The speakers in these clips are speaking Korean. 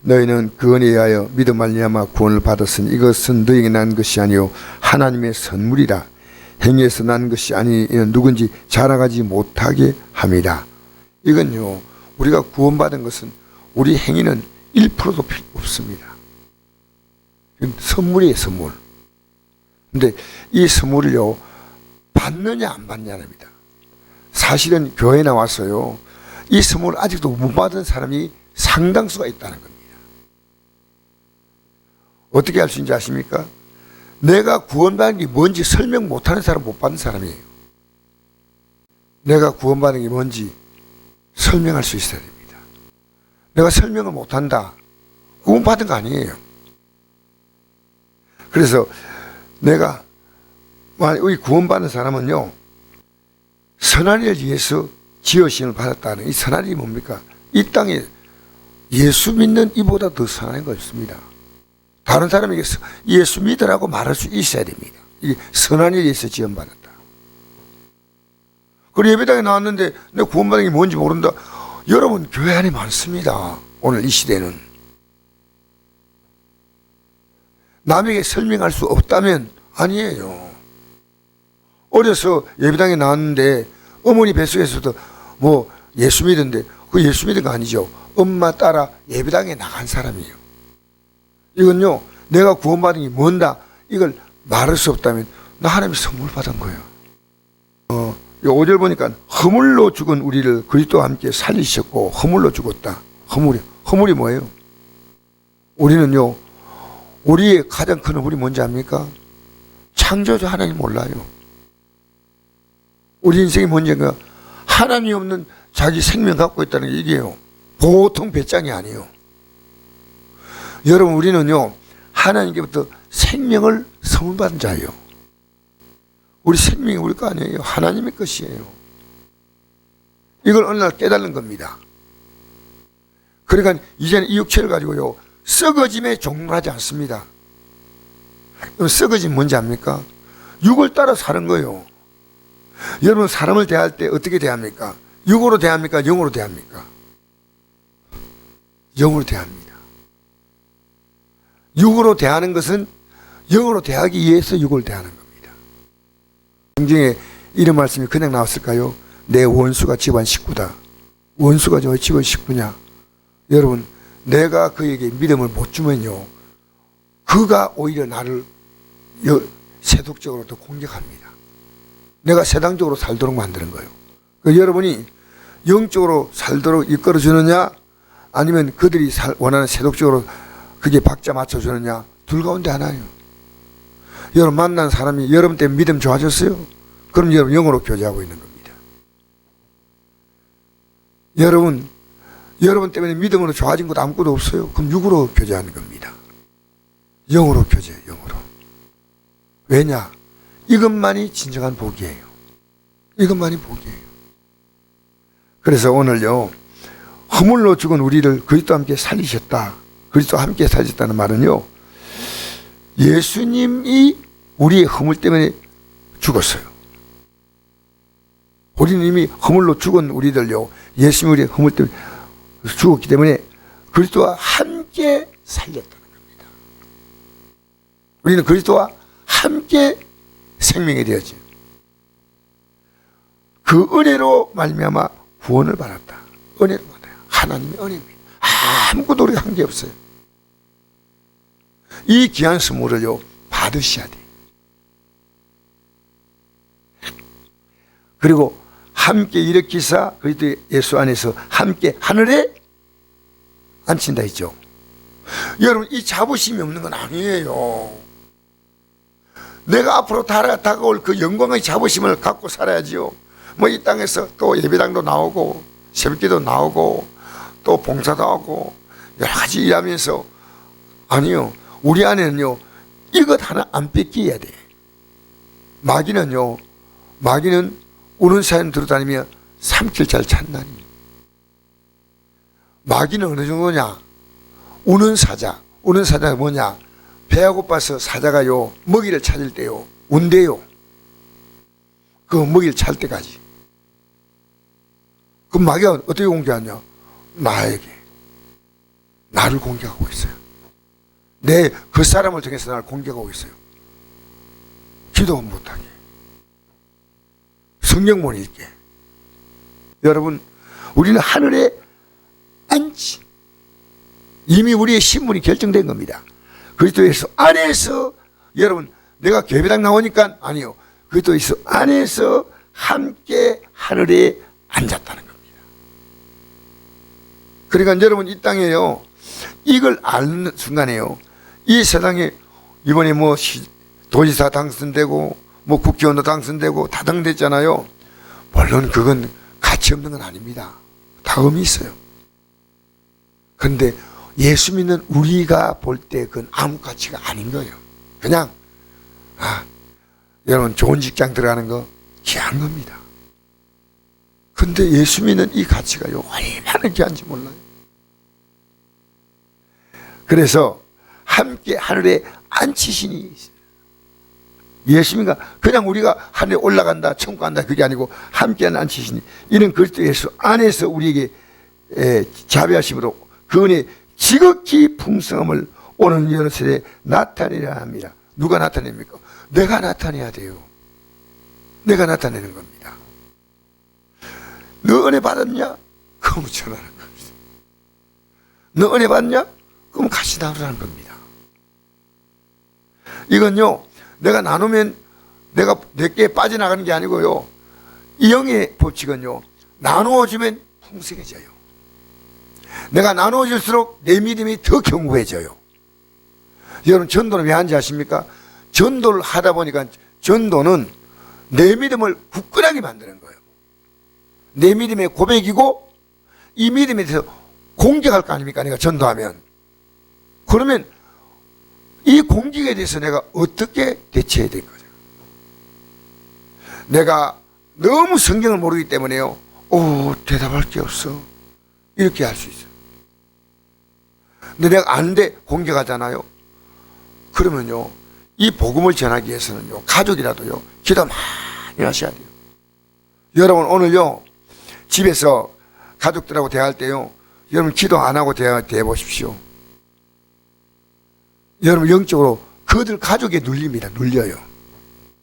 너희는 그 은혜에 하여 믿음 말미암아 구원을 받았으니 이것은 너희에게 난 것이 아니요 하나님의 선물이라. 행위에서 난 것이 아니면 누군지 자랑하지 못하게 함이라. 이건요, 우리가 구원받은 것은 우리 행위는 1%도 필요 없습니다. 선물이에요, 선물. 근데 이 선물을요, 받느냐 안 받느냐입니다. 사실은 교회에 나와서요, 이 선물을 아직도 못 받은 사람이 상당수가 있다는 겁니다. 어떻게 할 수 있는지 아십니까? 내가 구원받은 게 뭔지 설명 못하는 사람 못 받는 사람이에요. 내가 구원받은 게 뭔지 설명할 수 있어야 됩니다. 내가 설명을 못한다, 구원받은 거 아니에요. 그래서 내가 우리 구원받는 사람은요, 선한 일을 위해서 지으심을 받았다는 이 선한 일이 뭡니까? 이 땅에 예수 믿는 이보다 더 선한 거 없습니다. 다른 사람에게 예수 믿으라고 말할 수 있어야 됩니다. 이게 선한 일에 있어 지원받았다. 그리고 예배당에 나왔는데 내가 구원받은 게 뭔지 모른다. 여러분, 교회 안에 많습니다. 오늘 이 시대는. 남에게 설명할 수 없다면 아니에요. 어려서 예배당에 나왔는데 어머니 뱃속에서도 뭐 예수 믿는데 그 예수 믿은 거 아니죠. 엄마 따라 예배당에 나간 사람이에요. 이건요, 내가 구원받은 게 뭔다, 이걸 말할 수 없다면 나 하나님의 선물 받은 거예요. 5절 보니까 허물로 죽은 우리를 그리스도와 함께 살리셨고, 허물로 죽었다. 허물이 뭐예요? 우리는요, 우리의 가장 큰 허물이 뭔지 압니까? 창조주 하나님 몰라요. 우리 인생이 뭔지가 하나님이 없는 자기 생명 갖고 있다는 게 이게요, 보통 배짱이 아니에요. 여러분, 우리는요, 하나님께부터 생명을 선물 받은 자예요. 우리 생명이 우리 거 아니에요. 하나님의 것이에요. 이걸 어느 날 깨달은 겁니다. 그러니까 이제는 이 육체를 가지고요, 썩어짐에 종론하지 않습니다. 썩어짐 뭔지 압니까? 육을 따라 사는 거예요. 여러분, 사람을 대할 때 어떻게 대합니까? 육으로 대합니까? 영으로 대합니까? 영으로 대합니다. 육으로 대하는 것은 영으로 대하기 위해서 육을 대하는 겁니다. 성경에 이런 말씀이 그냥 나왔을까요? 내 원수가 집안 식구다. 원수가 저 집안 식구냐? 여러분, 내가 그에게 믿음을 못 주면요, 그가 오히려 나를 세속적으로 더 공격합니다. 내가 세상적으로 살도록 만드는 거예요. 여러분이 영적으로 살도록 이끌어 주느냐, 아니면 그들이 원하는 세속적으로 그게 박자 맞춰주느냐, 둘 가운데 하나예요. 여러분 만난 사람이 여러분 때문에 믿음 좋아졌어요? 그럼 여러분 영으로 교제하고 있는 겁니다. 여러분 때문에 믿음으로 좋아진 것도 아무것도 없어요? 그럼 육으로 교제하는 겁니다. 영으로 교제해요, 영으로. 왜냐? 이것만이 진정한 복이에요. 이것만이 복이에요. 그래서 오늘요, 허물로 죽은 우리를 그리스도와 함께 살리셨다. 그리스도와 함께 살리셨다는 말은요, 예수님이 우리의 허물 때문에 죽었어요. 우리는 이미 허물로 죽은 우리들요, 예수님이 우리의 허물 때문에 죽었기 때문에 그리스도와 함께 살렸다는 겁니다. 우리는 그리스도와 함께 생명이 되었지. 그 은혜로 말미암아 구원을 받았다. 은혜를 받아요. 하나님의 은혜입니다. 아무것도 우리가 한 게 없어요. 이 귀한 선물을요, 받으셔야 돼요. 그리고 함께 일으키사 그리스도 예수 안에서 함께 하늘에 앉힌다 했죠. 여러분, 이 자부심이 없는 건 아니에요. 내가 앞으로 다가올 그 영광의 자부심을 갖고 살아야지요. 뭐 이 땅에서 또 예배당도 나오고 새벽기도 나오고 또 봉사도 하고 여러 가지 일하면서, 아니요, 우리 안에는요, 이것 하나 안 뺏겨야 돼. 마귀는 우는 사연 들어다니며 삼킬 잘 찾나니. 마귀는 어느 정도냐? 우는 사자가 뭐냐? 배가 고파서 사자가요, 먹이를 찾을 때요, 운대요. 그 먹이를 찾을 때까지. 그럼 마귀가 어떻게 공격하냐? 나에게 나를 공격하고 있어요. 내 그 사람을 통해서 나를 공격하고 있어요. 기도 못하게, 성경 못 읽게. 여러분, 우리는 하늘에 안지, 이미 우리의 신분이 결정된 겁니다. 그리스도 예수 안에서, 여러분, 내가 교회당 나오니까 아니요, 그리스도 예수 안에서 함께 하늘에 앉았다는 겁니다. 그러니까 여러분, 이 땅에요, 이걸 아는 순간에요, 이 세상에 이번에 뭐 도지사 당선되고 뭐 국회의원도 당선되고 다 당됐잖아요. 물론 그건 가치 없는 건 아닙니다. 다 의미 있어요. 그런데 예수 믿는 우리가 볼 때 그건 아무 가치가 아닌 거예요. 그냥 여러분, 좋은 직장 들어가는 거 귀한 겁니다. 근데 예수 믿는 이 가치가요, 얼마나 귀한지 몰라요. 그래서 함께 하늘에 앉히시니 있어요. 예수 믿는 그냥 우리가 하늘에 올라간다, 천국 간다, 그게 아니고 함께 앉히시니, 이는 그리스도 예수 안에서 우리에게 자비하심으로 그 은혜 지극히 풍성함을 오는 여러 세대에 나타내려 합니다. 누가 나타냅니까? 내가 나타내야 돼요. 내가 나타내는 겁니다. 너 은혜 받았냐? 그럼 전하는 겁니다. 너 은혜 받냐? 그럼 같이 나누라는 겁니다. 이건요, 내가 나누면 내가 내게 빠져나가는 게 아니고요, 이 영의 법칙은요, 나누어주면 풍성해져요. 내가 나누어질수록 내 믿음이 더 견고해져요. 여러분, 전도는 왜 하는지 아십니까? 전도를 하다 보니까, 전도는 내 믿음을 굳건하게 만드는 거예요. 내 믿음의 고백이고, 이 믿음에 대해서 공격할 거 아닙니까? 내가 전도하면. 그러면 이 공격에 대해서 내가 어떻게 대처해야 될 거죠? 내가 너무 성경을 모르기 때문에요, 대답할 게 없어, 이렇게 할 수 있어요. 근데 내가 아는데 공격하잖아요. 그러면요, 이 복음을 전하기 위해서는요, 가족이라도요, 기도 많이 하셔야 돼요. 여러분, 오늘요, 집에서 가족들하고 대화할 때요, 여러분 기도 안 하고 대해 보십시오. 여러분, 영적으로 그들 가족에 눌립니다. 눌려요.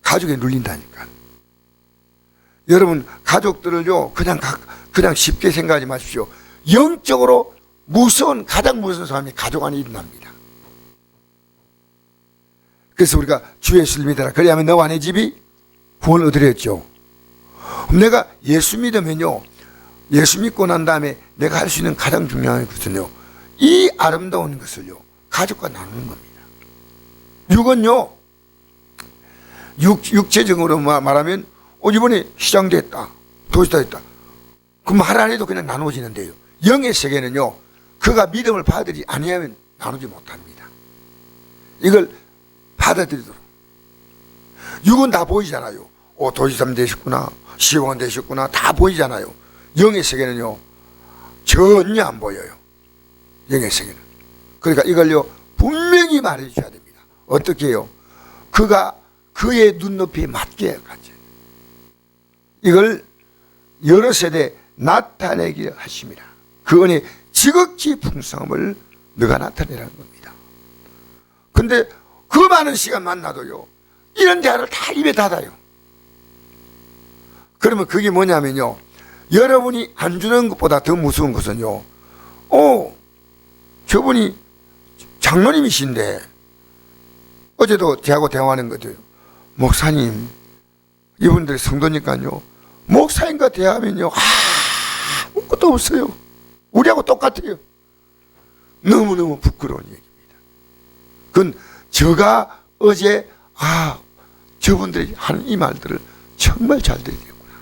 가족에 눌린다니까. 여러분, 가족들을요, 그냥 쉽게 생각하지 마십시오. 영적으로 가장 무서운 사람이 가족 안에 일어납니다. 그래서 우리가 주 예수를 믿어라, 그래야만 너와 내 집이 구원을 얻으렸죠. 내가 예수 믿으면요, 예수 믿고 난 다음에 내가 할 수 있는 가장 중요한 것은요, 이 아름다운 것을요, 가족과 나누는 겁니다. 육은요, 육체적으로 말하면 이번에 시장 됐다, 도시다 됐다, 그 말 안 해도 그냥 나누어지는데요, 영의 세계는요, 그가 믿음을 받으지 아니하면 나누지 못합니다. 이걸 받아들이도록. 육은 다 보이잖아요. 도지사님 되셨구나, 시의원 되셨구나, 다 보이잖아요. 영의 세계는요, 전혀 안 보여요. 영의 세계는. 그러니까 이걸요, 분명히 말해 주셔야 됩니다. 어떻게 해요? 그가 그의 눈높이에 맞게 가죠. 이걸 여러 세대 나타내게 하십니다. 그 은혜 지극히 풍성함을 너가 나타내라는 겁니다. 근데 그 많은 시간 만나도요, 이런 대화를 다 입에 닫아요. 그러면 그게 뭐냐면요, 여러분이 안 주는 것보다 더 무서운 것은요, 저분이 장로님이신데, 어제도 저하고 대화하는 거죠. 목사님, 이분들이 성도니까요, 목사님과 대화하면요, 아무것도 없어요. 우리하고 똑같아요. 너무너무 부끄러운 얘기입니다. 그건 제가 어제 저분들이 하는 이 말들을 정말 잘 들으겠구나.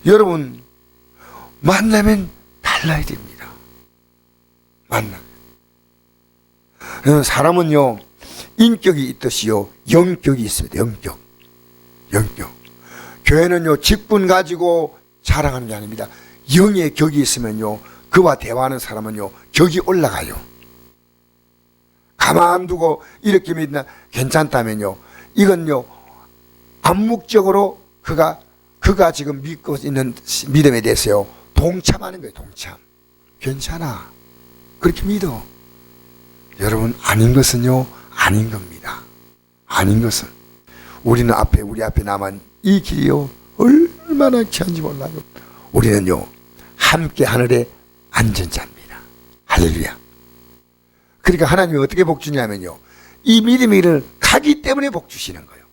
여러분, 만나면 달라야 됩니다. 만나면. 사람은요, 인격이 있듯이요, 영격이 있어야 돼요. 영격. 교회는요, 직분 가지고 자랑하는 게 아닙니다. 영의 격이 있으면요, 그와 대화하는 사람은요, 격이 올라가요. 가만 두고 이렇게 믿나 괜찮다면요, 이건요, 암묵적으로 그가 지금 믿고 있는 믿음에 대해서요, 동참하는 거예요. 동참. 괜찮아. 그렇게 믿어. 여러분, 아닌 것은요, 아닌 겁니다. 아닌 것은. 우리는 우리 앞에 남은 이 길이요, 얼마나 귀한지 몰라요. 우리는요, 함께 하늘에 앉은 자입니다. 할렐루야. 그러니까 하나님이 어떻게 복 주냐면요, 이 믿음의 길을 가기 때문에 복 주시는 거예요.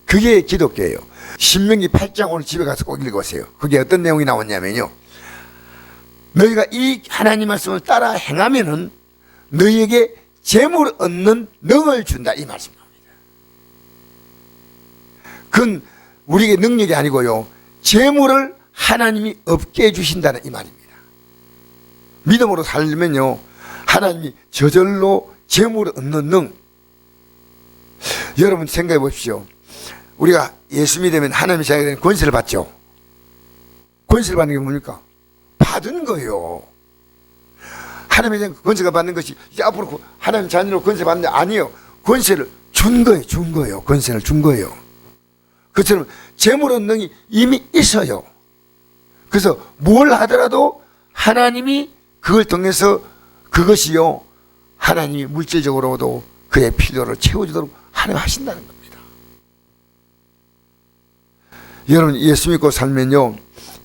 그게 기독교예요. 신명기 8장 오늘 집에 가서 꼭 읽으세요. 그게 어떤 내용이 나왔냐면요, 너희가 이 하나님 말씀을 따라 행하면은 너희에게 재물을 얻는 능을 준다, 이 말씀 나옵니다. 그건 우리에게 능력이 아니고요, 재물을 하나님이 얻게 해주신다는 이 말입니다. 믿음으로 살면요, 하나님이 저절로 재물을 얻는 능. 여러분 생각해 보십시오. 우리가 예수 믿으면 하나님의 자녀가 되는 권세를 받죠. 권세를 받는 게 뭡니까? 받은 거예요. 하나님의 자녀가 권세가 받는 것이 이제 앞으로 하나님 자녀로 권세 받는 게 아니에요. 권세를 준 거예요. 준 거예요. 권세를 준 거예요. 그처럼 재물 얻는 능이 이미 있어요. 그래서 뭘 하더라도 하나님이 그걸 통해서 그것이요, 하나님이 물질적으로도 그의 필요를 채워주도록 하신다는 겁니다. 여러분, 예수 믿고 살면요,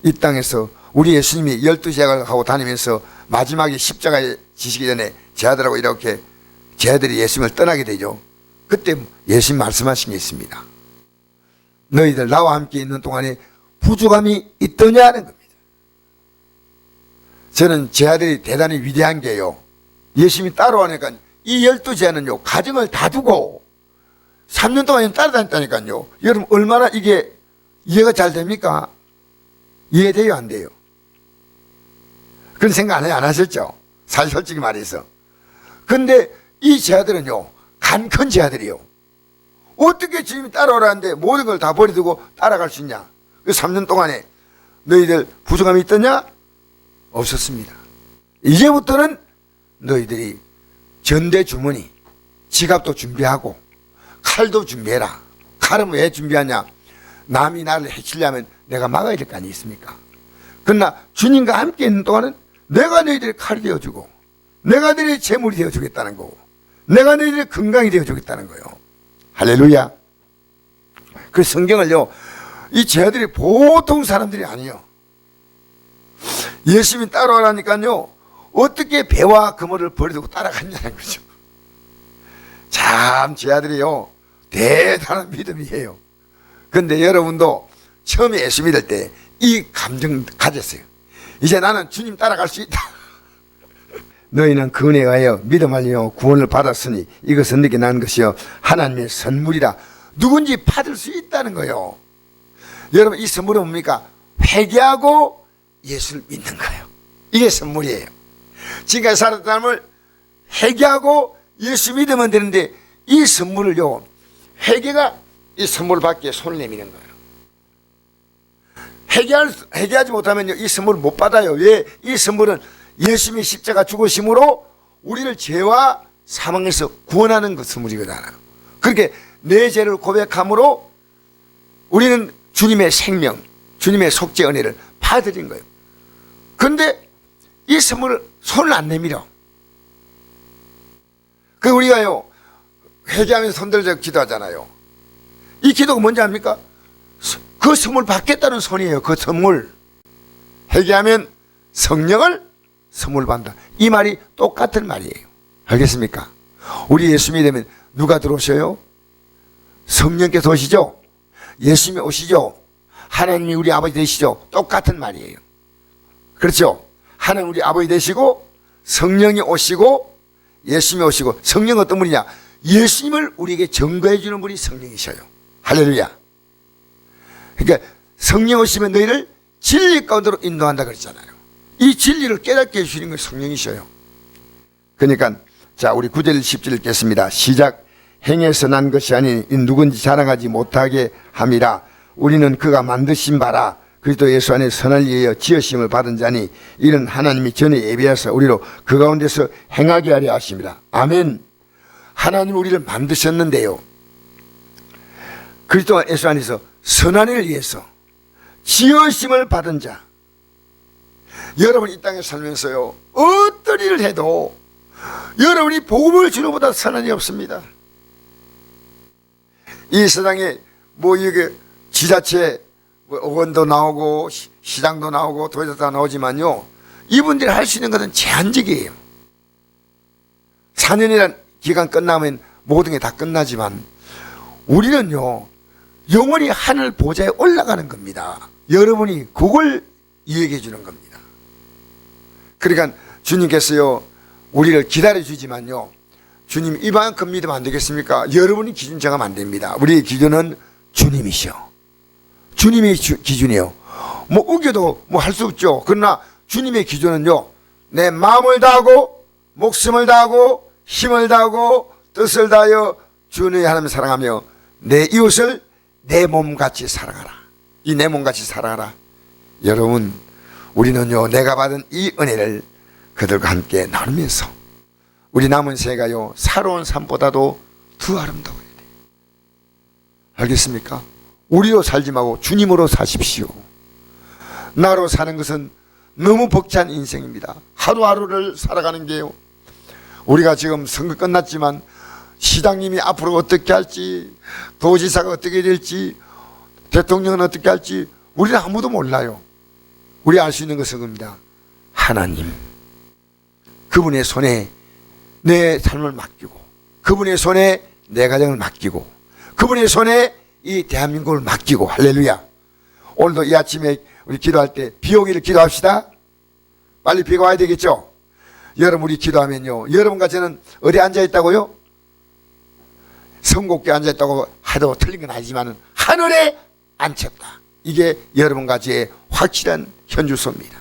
이 땅에서 우리 예수님이 12제각을 하고 다니면서 마지막에 십자가에 지시기 전에 제 아들하고 이렇게 제 아들이 예수님을 떠나게 되죠. 그때 예수님 말씀하신 게 있습니다. 너희들 나와 함께 있는 동안에 부족함이 있더냐는 겁니다. 저는 제 아들이 대단히 위대한 게요, 예수님이 따라오니까 이 12제는요, 가정을 다 두고 3년 동안 따라다녔다니까요. 여러분, 얼마나 이게 이해가 잘 됩니까? 이해돼요, 안 돼요? 그런 생각 안 하셨죠? 사실 솔직히 말해서. 근데 이 제 아들은요, 간 큰 제 아들이요, 어떻게 주님이 따라오라는데 모든 걸 다 버리두고 따라갈 수 있냐? 그 3년 동안에 너희들 부족함이 있더냐? 없었습니다. 이제부터는 너희들이 전대 주머니, 지갑도 준비하고 칼도 준비해라. 칼은 왜 준비하냐? 남이 나를 해치려면 내가 막아야 될 거 아니겠습니까? 그러나 주님과 함께 있는 동안은 내가 너희들의 칼이 되어주고, 내가 너희들의 재물이 되어주겠다는 거고, 내가 너희들의 건강이 되어주겠다는 거예요. 할렐루야. 그 성경을요, 이 제 아들이 보통 사람들이 아니에요. 예수님이 따라오라니까요, 어떻게 배와 그물을 버리고 따라갔냐는 거죠. 참, 제 아들이요, 대단한 믿음이에요. 근데 여러분도 처음에 예수 믿을 때 이 감정 가졌어요. 이제 나는 주님 따라갈 수 있다. 너희는 그 은혜에 의하여 믿음하여 구원을 받았으니 이것은 너에게 난 것이요 하나님의 선물이라. 누군지 받을 수 있다는 거예요. 여러분, 이 선물은 뭡니까? 회개하고 예수를 믿는 거예요. 이게 선물이에요. 지금까지 살았던 삶을 회개하고 예수 믿으면 되는데, 이 선물을요, 회개가 이 선물을 받기에 손을 내미는 거예요. 회개하지 못하면 이 선물을 못 받아요. 왜? 이 선물은 예수님의 십자가 죽으심으로 우리를 죄와 사망에서 구원하는 그 선물이거든. 그렇게 내 죄를 고백함으로 우리는 주님의 생명, 주님의 속죄 은혜를 받아들인 거예요. 그런데 이 선물을 손을 안 내밀어. 그 우리가요, 회개하면서 손들자 기도하잖아요. 이 기도가 뭔지 압니까? 그 선물 받겠다는 손이에요. 그 선물. 회개하면 성령을 선물 받는다. 이 말이 똑같은 말이에요. 알겠습니까? 우리 예수 믿으면 누가 들어오셔요? 성령께서 오시죠? 예수님이 오시죠? 하나님이 우리 아버지 되시죠? 똑같은 말이에요. 그렇죠? 하나님 우리 아버지 되시고, 성령이 오시고, 예수님이 오시고. 성령은 어떤 분이냐? 예수님을 우리에게 증거해 주는 분이 성령이셔요. 할렐루야. 그러니까 성령 오시면 너희를 진리 가운데로 인도한다 그랬잖아요. 이 진리를 깨닫게 해주시는 건 성령이셔요. 그러니까 자, 우리 9절 10절 읽겠습니다. 시작. 행해서 난 것이 아닌 누군지 자랑하지 못하게 함이라. 우리는 그가 만드신 바라 그리스도 예수 안에 선을 위하여 지으심을 받은 자니 이는 하나님이 전에 예비하사 우리로 그 가운데서 행하게 하려 하십니다. 아멘. 하나님 우리를 만드셨는데요, 그리스도 예수 안에서 선한 일을 위해서 지으심을 받은 자, 여러분 이 땅에 살면서요, 어떤 일을 해도 여러분이 복음을 주는 것보다 선한 일이 없습니다. 이 세상에 뭐 이게 지자체 뭐 의원도 나오고 시장도 나오고 도지사도 다 나오지만요, 이분들이 할 수 있는 것은 제한적이에요. 4년이란 기간 끝나면 모든 게 다 끝나지만 우리는요, 영원히 하늘 보좌에 올라가는 겁니다. 여러분이 그걸 이야기해 주는 겁니다. 그러니까 주님께서요, 우리를 기다려 주지만요, 주님 이만큼 믿으면 안 되겠습니까? 여러분이 기준 정하면 안 됩니다. 우리의 기준은 주님이시오. 주님의 기준이에요. 뭐 우겨도 뭐 할 수 없죠. 그러나 주님의 기준은요, 내 마음을 다하고 목숨을 다하고 힘을 다하고 뜻을 다하여 주의 하나님을 사랑하며 내 이웃을 내 몸같이 사랑하라. 이 내 몸같이 사랑하라. 여러분, 우리는요, 내가 받은 이 은혜를 그들과 함께 나누면서 우리 남은 생가요, 살아온 삶보다도 더 아름다워야 돼. 알겠습니까? 우리로 살지 말고 주님으로 사십시오. 나로 사는 것은 너무 벅찬 인생입니다. 하루하루를 살아가는 게요, 우리가 지금 선거 끝났지만 시장님이 앞으로 어떻게 할지, 도지사가 어떻게 될지, 대통령은 어떻게 할지 우리는 아무도 몰라요. 우리 알 수 있는 것은 겁니다. 하나님, 그분의 손에 내 삶을 맡기고, 그분의 손에 내 가정을 맡기고, 그분의 손에 이 대한민국을 맡기고, 할렐루야. 오늘도 이 아침에 우리 기도할 때 비 오기를 기도합시다. 빨리 비가 와야 되겠죠. 여러분, 우리 기도하면요, 여러분과 저는 어디 앉아있다고요? 성곡교에 앉아있다고 해도 틀린 건 아니지만 하늘에 앉혔다. 이게 여러분과 저의 확실한 현주소입니다.